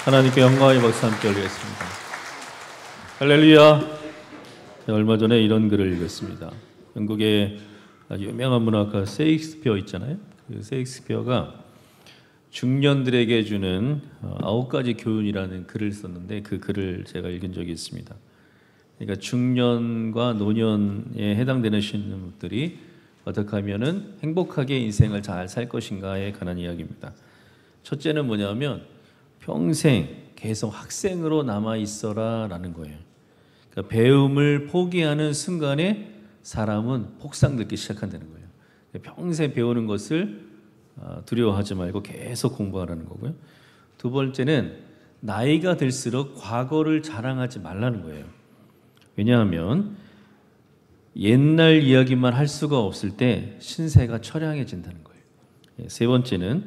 하나님께 영광의 박수 함께 올리겠습니다. 할렐루야. 얼마 전에 이런 글을 읽었습니다. 영국의 아주 유명한 문학가 셰익스피어 있잖아요. 그 셰익스피어가 중년들에게 주는 9가지 교훈이라는 글을 썼는데 그 글을 제가 읽은 적이 있습니다. 그러니까 중년과 노년에 해당되는 신분들이 어떻게 하면은 행복하게 인생을 잘 살 것인가에 관한 이야기입니다. 첫째는 뭐냐면 평생 계속 학생으로 남아 있어라 라는 거예요. 그러니까 배움을 포기하는 순간에 사람은 폭삭 늙기 시작한다는 거예요. 평생 배우는 것을 두려워하지 말고 계속 공부하라는 거고요. 두 번째는 나이가 들수록 과거를 자랑하지 말라는 거예요. 왜냐하면 옛날 이야기만 할 수가 없을 때 신세가 처량해진다는 거예요. 세 번째는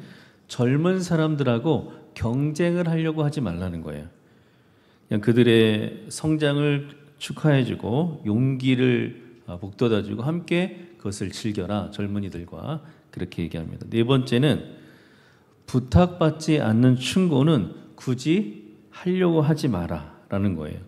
젊은 사람들하고 경쟁을 하려고 하지 말라는 거예요. 그냥 그들의 성장을 축하해주고 용기를 북돋아주고 함께 그것을 즐겨라, 젊은이들과 그렇게 얘기합니다. 네 번째는 부탁받지 않는 충고는 굳이 하려고 하지 마라라는 거예요.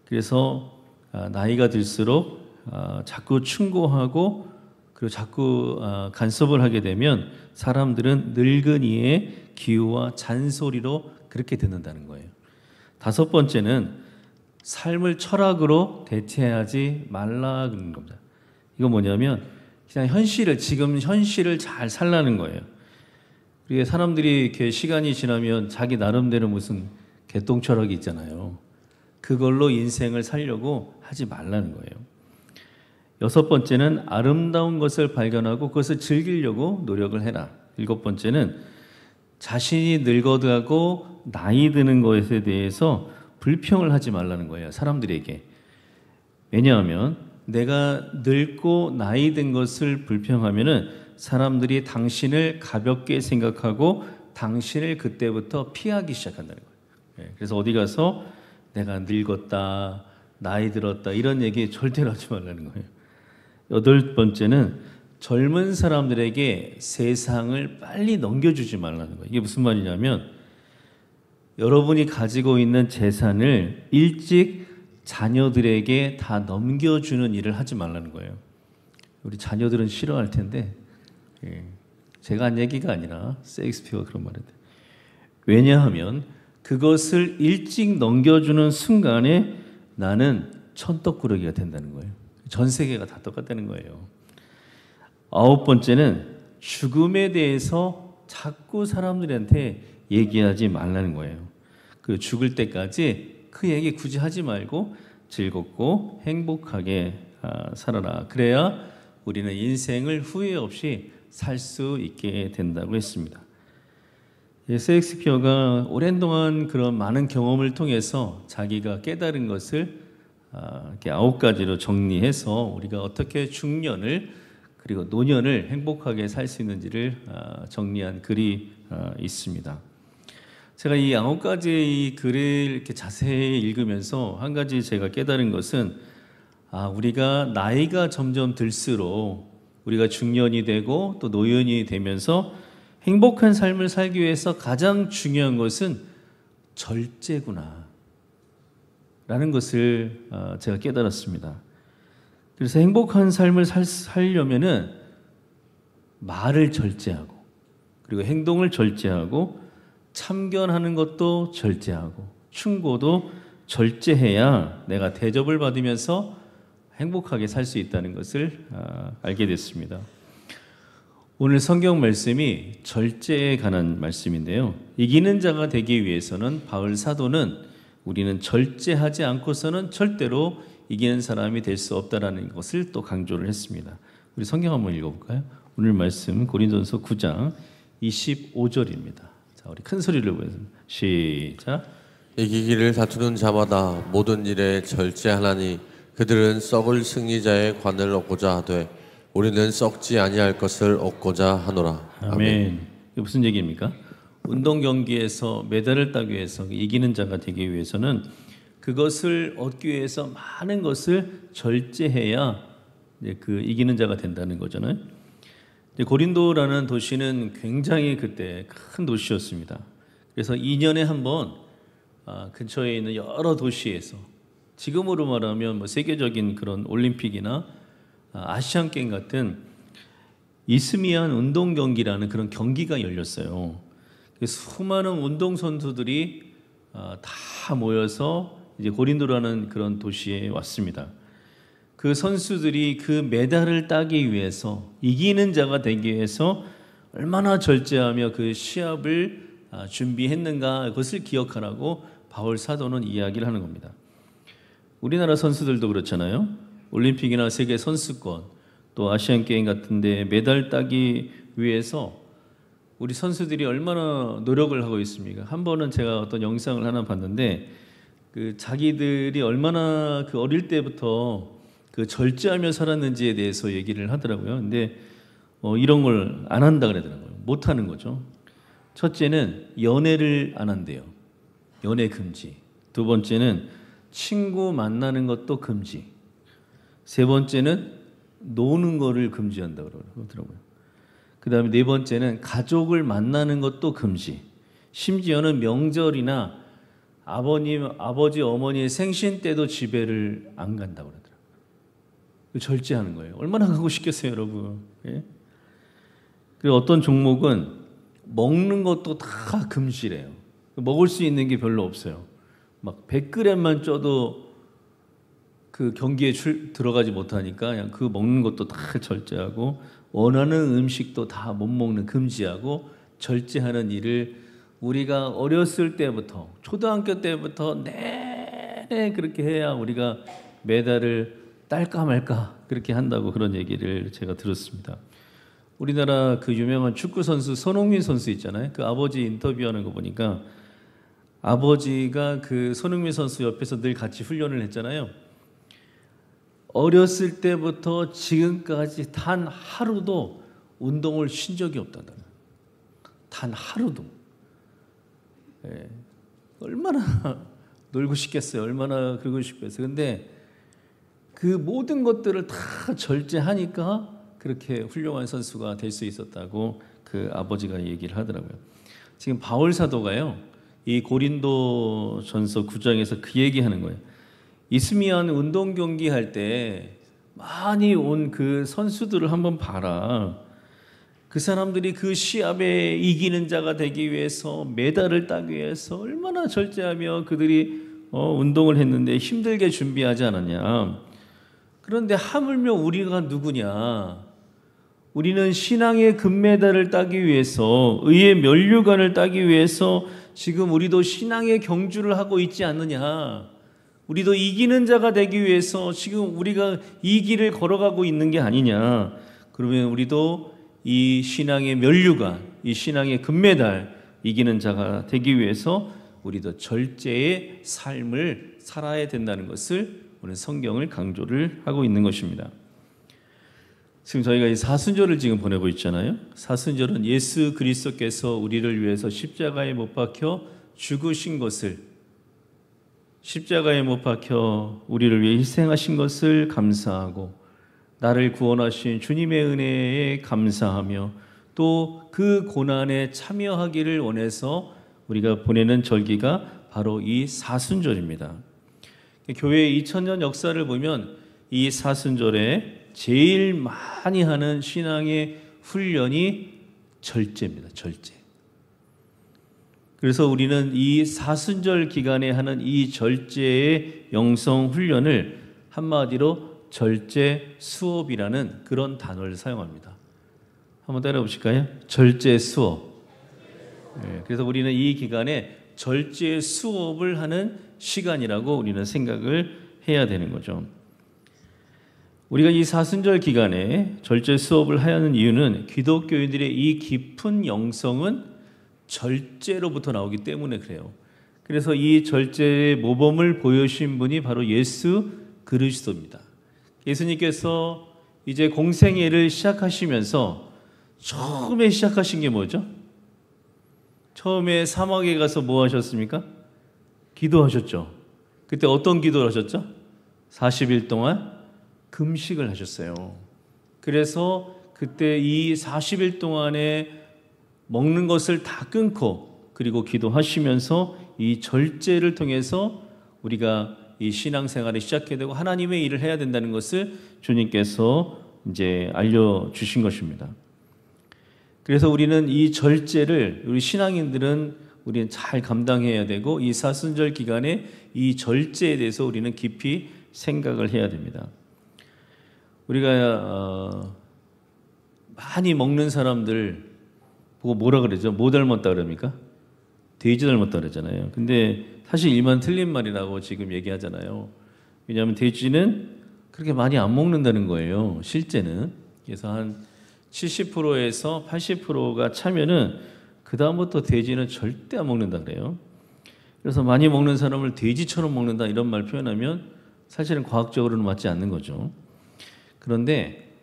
그래서 나이가 들수록 자꾸 충고하고 그리고 자꾸 간섭을 하게 되면 사람들은 늙은이의 기우와 잔소리로 그렇게 듣는다는 거예요. 다섯 번째는 삶을 철학으로 대체하지 말라 그러는 겁니다. 이거 뭐냐면 그냥 지금 현실을 잘 살라는 거예요. 그리고 사람들이 이렇게 시간이 지나면 자기 나름대로 무슨 개똥 철학이 있잖아요. 그걸로 인생을 살려고 하지 말라는 거예요. 여섯 번째는 아름다운 것을 발견하고 그것을 즐기려고 노력을 해라. 일곱 번째는 자신이 늙어가고 나이 드는 것에 대해서 불평을 하지 말라는 거예요. 사람들에게. 왜냐하면 내가 늙고 나이 든 것을 불평하면은 사람들이 당신을 가볍게 생각하고 당신을 그때부터 피하기 시작한다는 거예요. 그래서 어디 가서 내가 늙었다, 나이 들었다 이런 얘기 절대로 하지 말라는 거예요. 여덟 번째는 젊은 사람들에게 세상을 빨리 넘겨주지 말라는 거예요. 이게 무슨 말이냐면 여러분이 가지고 있는 재산을 일찍 자녀들에게 다 넘겨주는 일을 하지 말라는 거예요. 우리 자녀들은 싫어할 텐데 제가 한 얘기가 아니라 셰익스피어가 그런 말인데 왜냐하면 그것을 일찍 넘겨주는 순간에 나는 천떡꾸러기가 된다는 거예요. 전 세계가 다 똑같다는 거예요. 아홉 번째는 죽음에 대해서 자꾸 사람들한테 얘기하지 말라는 거예요. 그 죽을 때까지 그 얘기 굳이 하지 말고 즐겁고 행복하게 살아라. 그래야 우리는 인생을 후회 없이 살 수 있게 된다고 했습니다. 셰익스피어가 오랜 동안 그런 많은 경험을 통해서 자기가 깨달은 것을 이렇게 9가지로 정리해서 우리가 어떻게 중년을 그리고 노년을 행복하게 살 수 있는지를 정리한 글이 있습니다. 제가 이 9가지의 이 글을 이렇게 자세히 읽으면서 한 가지 제가 깨달은 것은 우리가 나이가 점점 들수록 우리가 중년이 되고 또 노년이 되면서 행복한 삶을 살기 위해서 가장 중요한 것은 절제구나 라는 것을 제가 깨달았습니다. 그래서 행복한 삶을 살려면은 말을 절제하고 그리고 행동을 절제하고 참견하는 것도 절제하고 충고도 절제해야 내가 대접을 받으면서 행복하게 살 수 있다는 것을 알게 됐습니다. 오늘 성경 말씀이 절제에 관한 말씀인데요. 이기는 자가 되기 위해서는 바울 사도는 우리는 절제하지 않고서는 절대로 이기는 사람이 될 수 없다라는 것을 또 강조를 했습니다. 우리 성경 한번 읽어볼까요? 오늘 말씀 고린도전서 9장 25절입니다. 자, 우리 큰 소리를 보겠습니다. 시작. 이기기를 다투는 자마다 모든 일에 절제하나니 그들은 썩을 승리자의 관을 얻고자 하되 우리는 썩지 아니할 것을 얻고자 하노라. 아멘. 이게 무슨 얘기입니까? 운동 경기에서 메달을 따기 위해서 이기는 자가 되기 위해서는 그것을 얻기 위해서 많은 것을 절제해야 그 이기는 자가 된다는 거잖아요. 고린도라는 도시는 굉장히 그때 큰 도시였습니다. 그래서 2년에 한 번 근처에 있는 여러 도시에서 지금으로 말하면 뭐 세계적인 그런 올림픽이나 아시안 게임 같은 이스미안 운동 경기라는 그런 경기가 열렸어요. 수많은 운동 선수들이 다 모여서 이제 고린도라는 그런 도시에 왔습니다. 그 선수들이 그 메달을 따기 위해서, 이기는 자가 되기 위해서 얼마나 절제하며 그 시합을 준비했는가, 그것을 기억하라고 바울 사도는 이야기를 하는 겁니다. 우리나라 선수들도 그렇잖아요. 올림픽이나 세계 선수권, 또 아시안 게임 같은 데 메달 따기 위해서 우리 선수들이 얼마나 노력을 하고 있습니까? 한 번은 제가 어떤 영상을 하나 봤는데 그 자기들이 얼마나 그 어릴 때부터 그 절제하며 살았는지에 대해서 얘기를 하더라고요. 근데 이런 걸 안 한다 그러더라고요. 못 하는 거죠. 첫째는 연애를 안 한대요. 연애 금지. 두 번째는 친구 만나는 것도 금지. 세 번째는 노는 거를 금지한다고 그러더라고요. 그 다음에 네 번째는 가족을 만나는 것도 금지. 심지어는 명절이나 아버지, 어머니의 생신 때도 집에를 안 간다고 그러더라고요. 절제하는 거예요. 얼마나 가고 싶겠어요, 여러분. 예? 그리고 어떤 종목은 먹는 것도 다 금지래요. 먹을 수 있는 게 별로 없어요. 막 100g만 쪄도 그 경기에 들어가지 못하니까 그냥 그 먹는 것도 다 절제하고, 원하는 음식도 다 못 먹는, 금지하고 절제하는 일을 우리가 어렸을 때부터, 초등학교 때부터 내내 그렇게 해야 우리가 메달을 딸까 말까 그렇게 한다고, 그런 얘기를 제가 들었습니다. 우리나라 그 유명한 축구 선수 손흥민 선수 있잖아요. 그 아버지 인터뷰하는 거 보니까 아버지가 그 손흥민 선수 옆에서 늘 같이 훈련을 했잖아요. 어렸을 때부터 지금까지 단 하루도 운동을 쉰 적이 없다는 거예요. 단 하루도. 예. 얼마나 놀고 싶겠어요. 얼마나 그러고 싶겠어요. 근데 그 모든 것들을 다 절제하니까 그렇게 훌륭한 선수가 될 수 있었다고 그 아버지가 얘기를 하더라고요. 지금 바울 사도가요, 이 고린도 전서 9장에서 그 얘기하는 거예요. 이스미안 운동 경기 할 때 많이 온 그 선수들을 한번 봐라. 그 사람들이 그 시합에 이기는 자가 되기 위해서, 메달을 따기 위해서 얼마나 절제하며 그들이 운동을 했는데 힘들게 준비하지 않았냐. 그런데 하물며 우리가 누구냐? 우리는 신앙의 금메달을 따기 위해서, 의의 면류관을 따기 위해서 지금 우리도 신앙의 경주를 하고 있지 않느냐. 우리도 이기는 자가 되기 위해서 지금 우리가 이 길을 걸어가고 있는 게 아니냐. 그러면 우리도 이 신앙의 면류관, 이 신앙의 금메달, 이기는 자가 되기 위해서 우리도 절제의 삶을 살아야 된다는 것을 오늘 성경을 강조를 하고 있는 것입니다. 지금 저희가 이 사순절을 지금 보내고 있잖아요. 사순절은 예수 그리스도께서 우리를 위해서 십자가에 못 박혀 죽으신 것을, 십자가에 못 박혀 우리를 위해 희생하신 것을 감사하고, 나를 구원하신 주님의 은혜에 감사하며, 또 그 고난에 참여하기를 원해서 우리가 보내는 절기가 바로 이 사순절입니다. 교회의 2000년 역사를 보면 이 사순절에 제일 많이 하는 신앙의 훈련이 절제입니다. 절제. 그래서 우리는 이 사순절 기간에 하는 이 절제의 영성 훈련을 한마디로 절제 수업이라는 그런 단어를 사용합니다. 한번 따라해 보실까요? 절제 수업. 네, 그래서 우리는 이 기간에 절제 수업을 하는 시간이라고 우리는 생각을 해야 되는 거죠. 우리가 이 사순절 기간에 절제 수업을 하는 이유는 기독교인들의 이 깊은 영성은 절제로부터 나오기 때문에 그래요. 그래서 이 절제의 모범을 보여주신 분이 바로 예수 그리스도입니다. 예수님께서 이제 공생애를 시작하시면서 처음에 시작하신 게 뭐죠? 처음에 사막에 가서 뭐 하셨습니까? 기도하셨죠. 그때 어떤 기도를 하셨죠? 40일 동안 금식을 하셨어요. 그래서 그때 이 40일 동안에 먹는 것을 다 끊고 그리고 기도하시면서 이 절제를 통해서 우리가 이 신앙생활을 시작해야 되고 하나님의 일을 해야 된다는 것을 주님께서 이제 알려주신 것입니다. 그래서 우리는 이 절제를 우리 신앙인들은 우리는 잘 감당해야 되고 이 사순절 기간에 이 절제에 대해서 우리는 깊이 생각을 해야 됩니다. 우리가 많이 먹는 사람들 보고 뭐라 그러죠? 뭐 닮았다 그럽니까? 돼지 닮았다 그러잖아요. 근데 사실 일반 틀린 말이라고 지금 얘기하잖아요. 왜냐하면 돼지는 그렇게 많이 안 먹는다는 거예요. 실제는. 그래서 한 70%에서 80%가 차면은 그 다음부터 돼지는 절대 안 먹는다 그래요. 그래서 많이 먹는 사람을 돼지처럼 먹는다 이런 말 표현하면 사실은 과학적으로는 맞지 않는 거죠. 그런데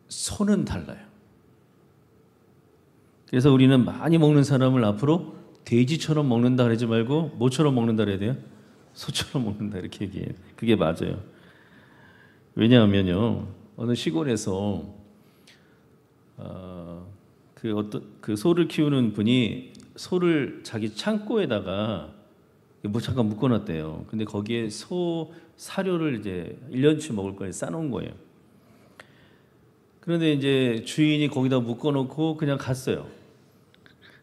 소는 달라요. 그래서 우리는 많이 먹는 사람을 앞으로 돼지처럼 먹는다 그러지 말고 뭐처럼 먹는다 그래야 돼요? 소처럼 먹는다 이렇게 얘기해요. 그게 맞아요. 왜냐하면요, 어느 시골에서 그 소를 키우는 분이 소를 자기 창고에다가 뭐 잠깐 묶어놨대요. 근데 거기에 소 사료를 이제 1년치 먹을 걸 싸놓은 거예요. 그런데 이제 주인이 거기다 묶어놓고 그냥 갔어요.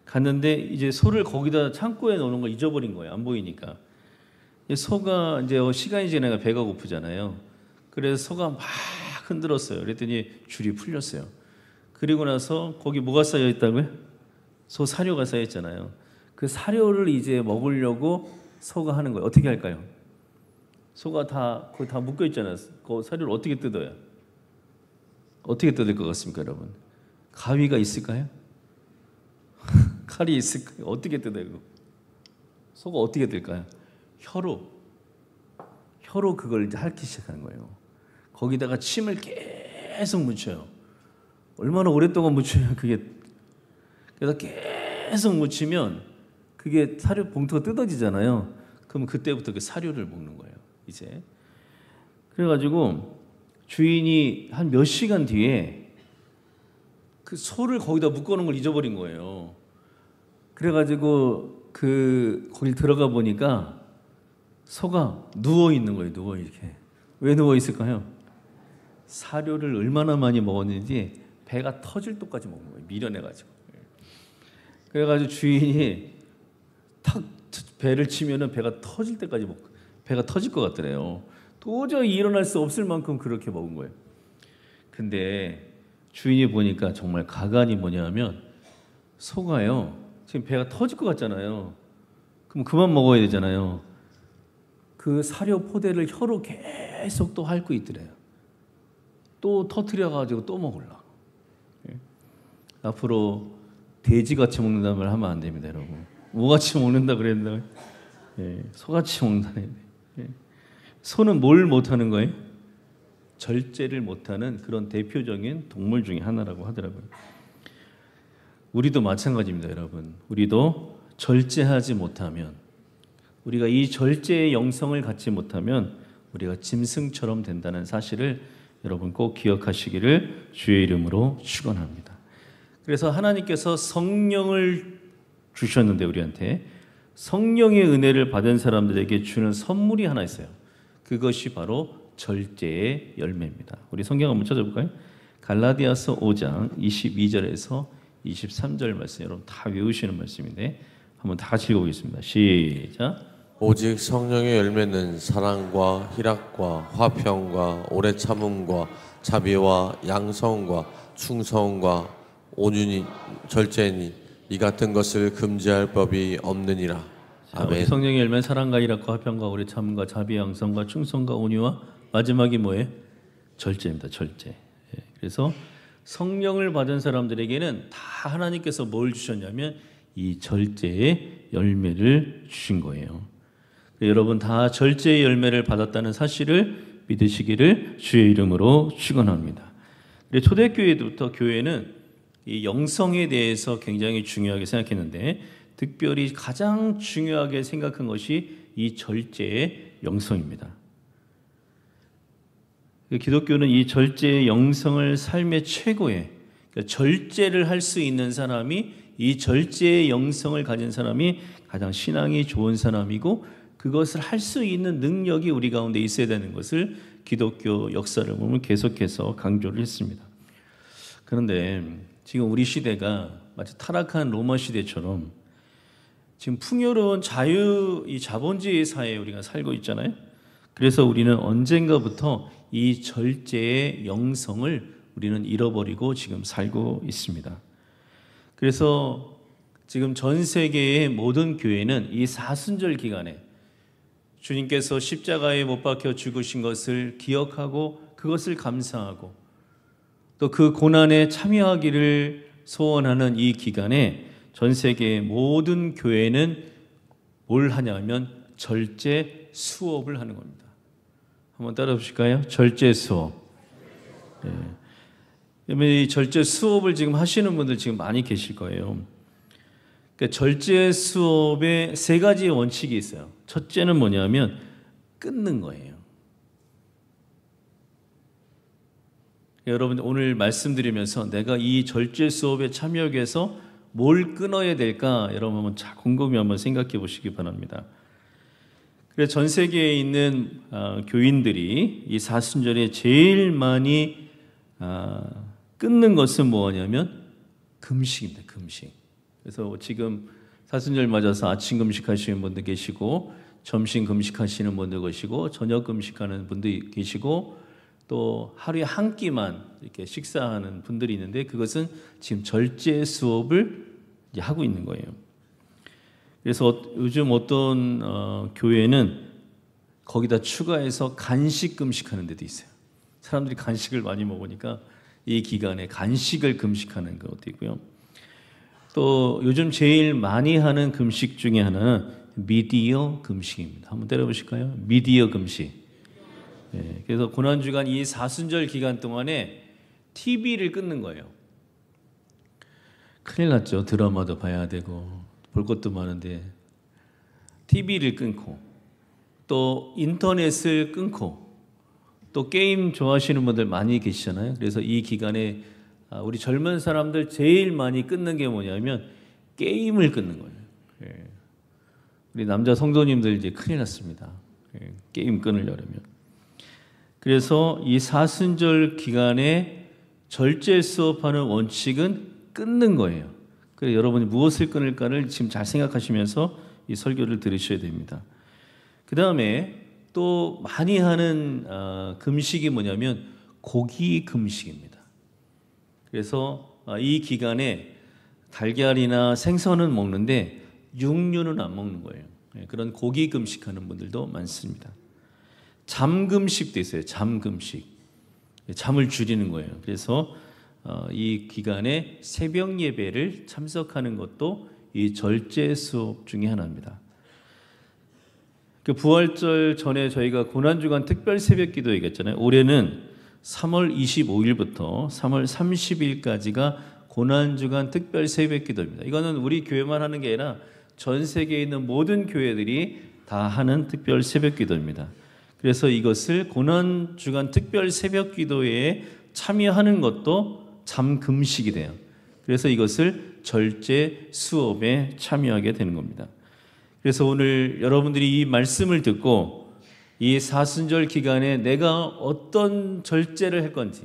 갔는데 이제 소를 거기다 창고에 넣는 걸 잊어버린 거예요. 안 보이니까. 소가 이제 시간이 지나니까 배가 고프잖아요. 그래서 소가 막 흔들었어요. 그랬더니 줄이 풀렸어요. 그리고 나서 거기 뭐가 쌓여 있다고요? 소 사료가 쌓여 있잖아요. 그 사료를 이제 먹으려고 소가 하는 거예요. 어떻게 할까요? 소가 거기 다 묶여 있잖아요. 그 사료를 어떻게 뜯어요? 어떻게 뜯을 것 같습니까, 여러분? 가위가 있을까요? 칼이 있을까요? 어떻게 뜯어요? 소가 어떻게 뜯을까요? 혀로 그걸 이제 핥기 시작하는 거예요. 거기다가 침을 계속 묻혀요. 얼마나 오랫동안 묻혀요, 그게. 그래서 계속 묻히면 그게 사료 봉투가 뜯어지잖아요. 그럼 그때부터 그 사료를 먹는 거예요, 이제. 그래가지고 주인이 한 몇 시간 뒤에 그 소를 거기다 묶어놓은 걸 잊어버린 거예요. 그래가지고 거기 들어가 보니까 소가 누워 있는 거예요. 누워 이렇게. 왜 누워 있을까요? 사료를 얼마나 많이 먹었는지 배가 터질 때까지 먹는 거예요. 미련해가지고. 그래가지고 주인이 탁 배를 치면은 배가 터질 때까지 먹고 배가 터질 것 같더래요. 도저히 일어날 수 없을 만큼 그렇게 먹은 거예요. 근데 주인이 보니까 정말 가관이 뭐냐면 소가요. 지금 배가 터질 것 같잖아요. 그럼 그만 먹어야 되잖아요. 그 사료 포대를 혀로 계속 또 핥고 있더래요. 또 터트려가지고 또 먹으려고. 앞으로 돼지같이 먹는다는 말 하면 안 됩니다, 여러분. 뭐같이 먹는다 그랬나? 소같이 먹는다. 소는 뭘 못하는 거예요? 절제를 못하는 그런 대표적인 동물 중에 하나라고 하더라고요. 우리도 마찬가지입니다, 여러분. 우리도 절제하지 못하면, 우리가 이 절제의 영성을 갖지 못하면 우리가 짐승처럼 된다는 사실을 여러분 꼭 기억하시기를 주의 이름으로 축원합니다. 그래서 하나님께서 성령을 주셨는데 우리한테 성령의 은혜를 받은 사람들에게 주는 선물이 하나 있어요. 그것이 바로 절제의 열매입니다. 우리 성경 한번 찾아볼까요? 갈라디아서 5장 22절에서 23절 말씀, 여러분 다 외우시는 말씀인데 한번 다 같이 읽어보겠습니다. 시작. 오직 성령의 열매는 사랑과 희락과 화평과 오래 참음과 자비와 양성과 충성과 온유니 절제니 이 같은 것을 금지할 법이 없느니라. 아멘. 성령의 열매는 사랑과 희락과 화평과 오래 참음과 자비, 양성과 충성과 온유와 마지막이 뭐예요? 절제입니다. 절제. 그래서 성령을 받은 사람들에게는 다 하나님께서 뭘 주셨냐면 이 절제의 열매를 주신 거예요. 여러분 다 절제의 열매를 받았다는 사실을 믿으시기를 주의 이름으로 축원합니다. 초대교회부터 교회는 이 영성에 대해서 굉장히 중요하게 생각했는데 특별히 가장 중요하게 생각한 것이 이 절제의 영성입니다. 기독교는 이 절제의 영성을 삶의 최고의, 그러니까 절제를 할 수 있는 사람이 이 절제의 영성을 가진 사람이 가장 신앙이 좋은 사람이고 그것을 할 수 있는 능력이 우리 가운데 있어야 되는 것을 기독교 역사를 보면 계속해서 강조를 했습니다. 그런데 지금 우리 시대가 마치 타락한 로마 시대처럼 지금 풍요로운 이 자본주의 사회에 우리가 살고 있잖아요. 그래서 우리는 언젠가부터 이 절제의 영성을 우리는 잃어버리고 지금 살고 있습니다. 그래서 지금 전 세계의 모든 교회는 이 사순절 기간에 주님께서 십자가에 못 박혀 죽으신 것을 기억하고 그것을 감사하고 또 그 고난에 참여하기를 소원하는 이 기간에 전 세계의 모든 교회는 뭘 하냐면 절제 수업을 하는 겁니다. 한번 따라 보실까요? 절제 수업. 이 절제 수업을 지금 하시는 분들 지금 많이 계실 거예요. 그러니까 절제 수업에 세 가지의 원칙이 있어요. 첫째는 뭐냐면 끊는 거예요. 여러분 오늘 말씀드리면서 내가 이 절제 수업에 참여하기 위해서 뭘 끊어야 될까? 여러분 한번 곰곰이 한번 생각해 보시기 바랍니다. 그래서 전 세계에 있는 교인들이 이 사순절에 제일 많이 끊는 것은 뭐냐면 금식입니다. 금식. 그래서 지금 사순절 맞아서 아침 금식하시는 분들 계시고 점심 금식하시는 분들 계시고 저녁 금식하는 분들 계시고 또 하루에 한 끼만 이렇게 식사하는 분들이 있는데 그것은 지금 절제 수업을 이제 하고 있는 거예요. 그래서 요즘 어떤 교회는 거기다 추가해서 간식 금식하는 데도 있어요. 사람들이 간식을 많이 먹으니까 이 기간에 간식을 금식하는 것도 있고요. 또 요즘 제일 많이 하는 금식 중에 하나는 미디어 금식입니다. 한번 때려보실까요? 미디어 금식. 그래서 고난주간 이 사순절 기간 동안에 TV를 끊는 거예요. 큰일 났죠. 드라마도 봐야 되고 볼 것도 많은데 TV를 끊고 또 인터넷을 끊고 또 게임 좋아하시는 분들 많이 계시잖아요. 그래서 이 기간에 우리 젊은 사람들 제일 많이 끊는 게 뭐냐면 게임을 끊는 거예요. 우리 남자 성도님들 이제 큰일 났습니다. 게임 끊으려면. 그래서 이 사순절 기간에 절제 수업하는 원칙은 끊는 거예요. 그래서 여러분이 무엇을 끊을까를 지금 잘 생각하시면서 이 설교를 들으셔야 됩니다. 그 다음에 또 많이 하는 금식이 뭐냐면 고기 금식입니다. 그래서 이 기간에 달걀이나 생선은 먹는데 육류는 안 먹는 거예요. 그런 고기 금식하는 분들도 많습니다. 잠금식도 있어요. 잠금식. 잠을 줄이는 거예요. 그래서 이 기간에 새벽 예배를 참석하는 것도 이 절제 수업 중에 하나입니다. 그 부활절 전에 저희가 고난주간 특별 새벽 기도 얘기했잖아요. 올해는 3월 25일부터 3월 30일까지가 고난주간 특별 새벽 기도입니다. 이거는 우리 교회만 하는 게 아니라 전 세계에 있는 모든 교회들이 다 하는 특별 새벽 기도입니다. 그래서 이것을 고난주간 특별 새벽 기도에 참여하는 것도 잠금식이 돼요. 그래서 이것을 절제 수업에 참여하게 되는 겁니다. 그래서 오늘 여러분들이 이 말씀을 듣고 이 사순절 기간에 내가 어떤 절제를 할 건지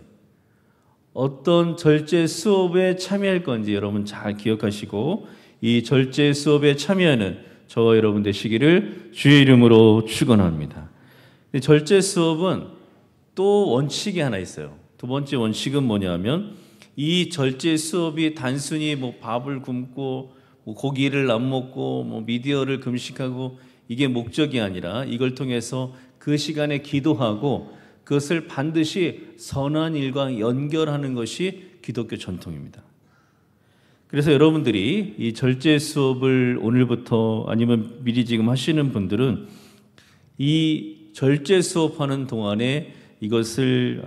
어떤 절제 수업에 참여할 건지 여러분 잘 기억하시고 이 절제 수업에 참여하는 저와 여러분 되시기를 주의 이름으로 축원합니다. 절제 수업은 또 원칙이 하나 있어요. 두 번째 원칙은 뭐냐면 이 절제 수업이 단순히 뭐 밥을 굶고 뭐 고기를 안 먹고 뭐 미디어를 금식하고 이게 목적이 아니라 이걸 통해서 그 시간에 기도하고 그것을 반드시 선한 일과 연결하는 것이 기독교 전통입니다. 그래서 여러분들이 이 절제 수업을 오늘부터 아니면 미리 지금 하시는 분들은 이 절제 수업하는 동안에 이것을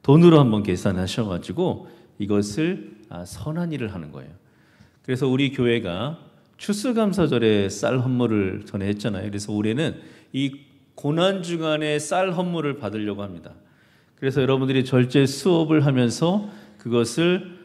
돈으로 한번 계산하셔가지고 이것을 선한 일을 하는 거예요. 그래서 우리 교회가 추수감사절에 쌀 헌물을 전에 했잖아요. 그래서 올해는 이 고난주간에 쌀 헌물을 받으려고 합니다. 그래서 여러분들이 절제 수업을 하면서 그것을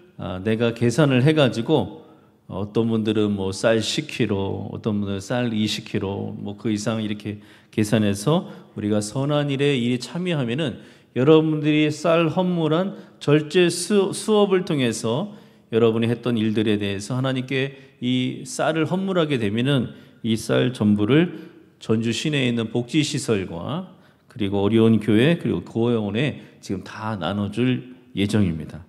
내가 계산을 해가지고 어떤 분들은 뭐 쌀 10kg, 어떤 분들은 쌀 20kg, 뭐 그 이상 이렇게 계산해서 우리가 선한 일에 일에 참여하면은 여러분들이 쌀 헌물한 절제 수업을 통해서 여러분이 했던 일들에 대해서 하나님께 이 쌀을 헌물하게 되면은 이 쌀 전부를 전주 시내에 있는 복지 시설과 그리고 어려운 교회 그리고 고아원에 지금 다 나눠줄 예정입니다.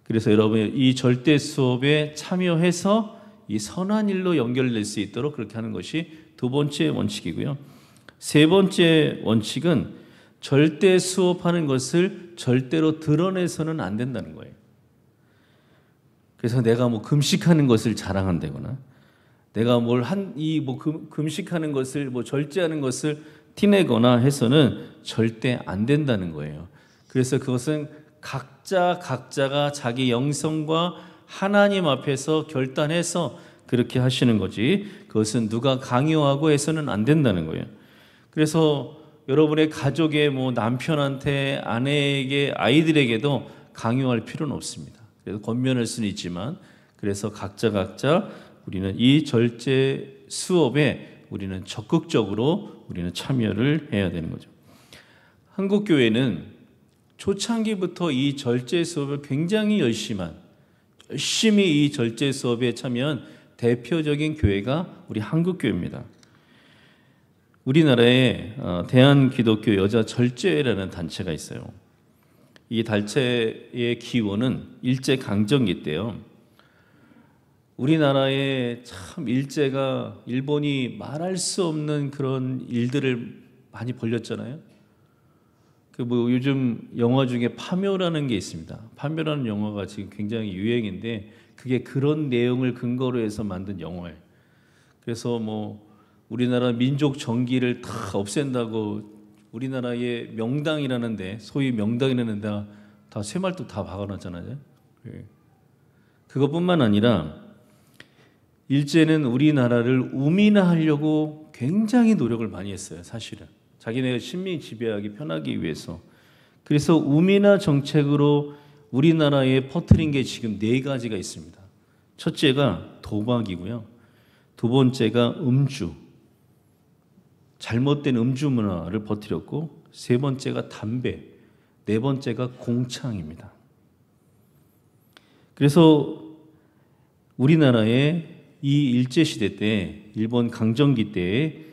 그래서 여러분이 이 절대 수업에 참여해서 이 선한 일로 연결될 수 있도록 그렇게 하는 것이 두 번째 원칙이고요. 세 번째 원칙은 절대 수업하는 것을 절대로 드러내서는 안 된다는 거예요. 그래서 내가 뭐 금식하는 것을 자랑한다거나 내가 금식하는 것을 절제하는 것을 티내거나 해서는 절대 안 된다는 거예요. 그래서 그것은 각자가 자기 영성과 하나님 앞에서 결단해서 그렇게 하시는 거지 그것은 누가 강요하고 해서는 안 된다는 거예요. 그래서 여러분의 가족의 남편한테 아내에게 아이들에게도 강요할 필요는 없습니다. 그래서 권면할 수는 있지만 그래서 각자 우리는 이 절제 수업에 우리는 적극적으로 우리는 참여를 해야 되는 거죠. 한국 교회는 초창기부터 이 절제 수업을 굉장히 열심히 이 절제 수업에 참여한 대표적인 교회가 우리 한국 교회입니다. 우리나라에 대한기독교 여자 절제회라는 단체가 있어요. 이 단체의 기원은 일제 강점기 때요. 우리나라에 참 일본이 말할 수 없는 그런 일들을 많이 벌였잖아요. 요즘 영화 중에 파묘라는 게 있습니다. 파묘라는 영화가 지금 굉장히 유행인데 그게 그런 내용을 근거로 해서 만든 영화예요. 그래서 우리나라 민족 정기를 다 없앤다고 우리나라의 명당이라는데 소위 명당이라는 데다 쇠말도 다 박아놨잖아요. 그것뿐만 아니라 일제는 우리나라를 우민화하려고 굉장히 노력을 많이 했어요. 사실은 자기네가 식민 지배하기 편하기 위해서. 그래서 우민화 정책으로 우리나라에 퍼뜨린 게 지금 4가지가 있습니다. 첫째가 도박이고요. 두 번째가 음주, 잘못된 음주 문화를 퍼뜨렸고, 세 번째가 담배, 네 번째가 공창입니다. 그래서 우리나라에 이 일제시대 때, 일본 강점기 때에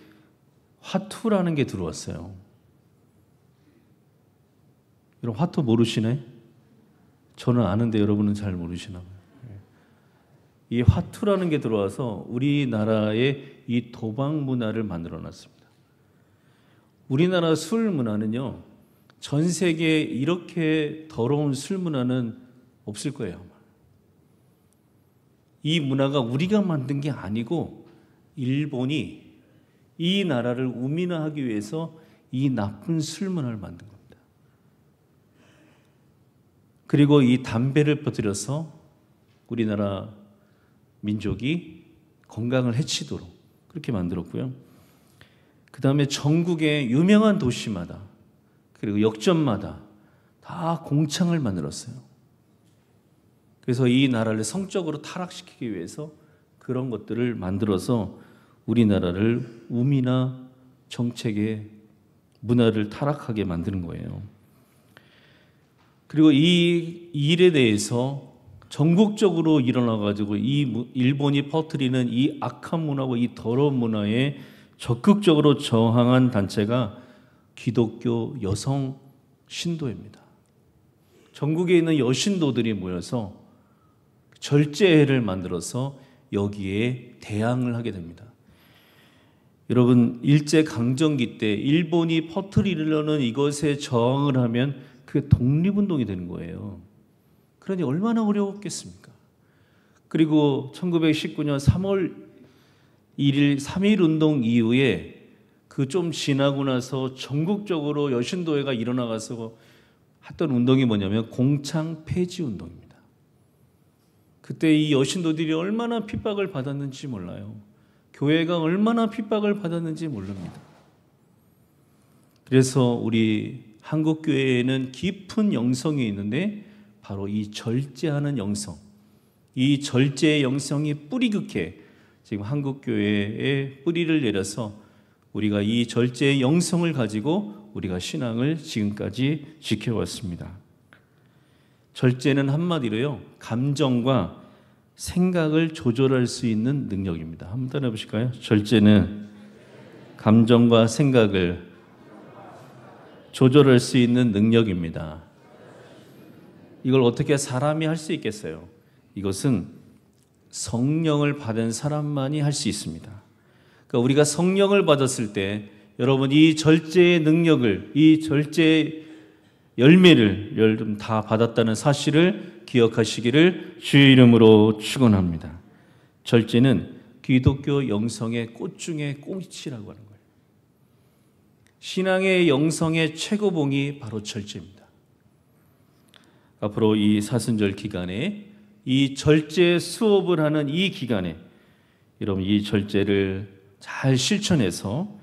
화투라는 게 들어왔어요. 여러분 화투 모르시네? 저는 아는데 여러분은 잘 모르시나 봐요. 이 화투라는 게 들어와서 우리나라의 이 도박 문화를 만들어 놨습니다. 우리나라 술 문화는요, 전 세계에 이렇게 더러운 술 문화는 없을 거예요, 아마. 이 문화가 우리가 만든 게 아니고 일본이 이 나라를 우민화하기 위해서 이 나쁜 술 문화를 만든 겁니다. 그리고 이 담배를 퍼뜨려서 우리나라 민족이 건강을 해치도록 그렇게 만들었고요. 그 다음에 전국의 유명한 도시마다 그리고 역전마다 다 공창을 만들었어요. 그래서 이 나라를 성적으로 타락시키기 위해서 그런 것들을 만들어서 우리나라를 우민화 정책의 문화를 타락하게 만드는 거예요. 그리고 이 일에 대해서 전국적으로 일어나가지고 이 일본이 퍼뜨리는 이 악한 문화와 이 더러운 문화에 적극적으로 저항한 단체가 기독교 여성 신도입니다. 전국에 있는 여신도들이 모여서 절제회를 만들어서 여기에 대항을 하게 됩니다. 여러분, 일제 강점기 때 일본이 퍼뜨리려는 이것에 저항을 하면 그게 독립운동이 되는 거예요. 그러니 얼마나 어려웠겠습니까? 그리고 1919년 3월 1일 3.1운동 이후에 그 좀 지나고 나서 전국적으로 여신도회가 일어나가서 했던 운동이 뭐냐면 공창 폐지 운동입니다. 그때 이 여신도들이 얼마나 핍박을 받았는지 몰라요. 교회가 얼마나 핍박을 받았는지 모릅니다. 그래서 우리 한국교회에는 깊은 영성이 있는데 바로 이 절제하는 영성, 이 절제의 영성이 뿌리 깊게 지금 한국교회에 뿌리를 내려서 우리가 이 절제의 영성을 가지고 우리가 신앙을 지금까지 지켜왔습니다. 절제는 한마디로요, 감정과 생각을 조절할 수 있는 능력입니다. 한번 따라해 보실까요? 절제는 감정과 생각을 조절할 수 있는 능력입니다. 이걸 어떻게 사람이 할 수 있겠어요? 이것은 성령을 받은 사람만이 할 수 있습니다. 그러니까 우리가 성령을 받았을 때 여러분 이 절제의 능력을, 이 절제의 열매를 여러분 다 받았다는 사실을 기억하시기를 주의 이름으로 축원합니다. 절제는 기독교 영성의 꽃 중에 꽃이라고 하는 거예요. 신앙의 영성의 최고봉이 바로 절제입니다. 앞으로 이 사순절 기간에 이 절제 수업을 하는 이 기간에 여러분 이 절제를 잘 실천해서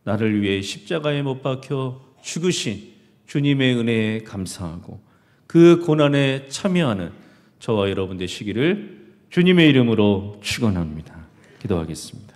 나를 위해 십자가에 못 박혀 죽으신 주님의 은혜에 감사하고 그 고난에 참여하는 저와 여러분 되시기를 주님의 이름으로 축원합니다. 기도하겠습니다.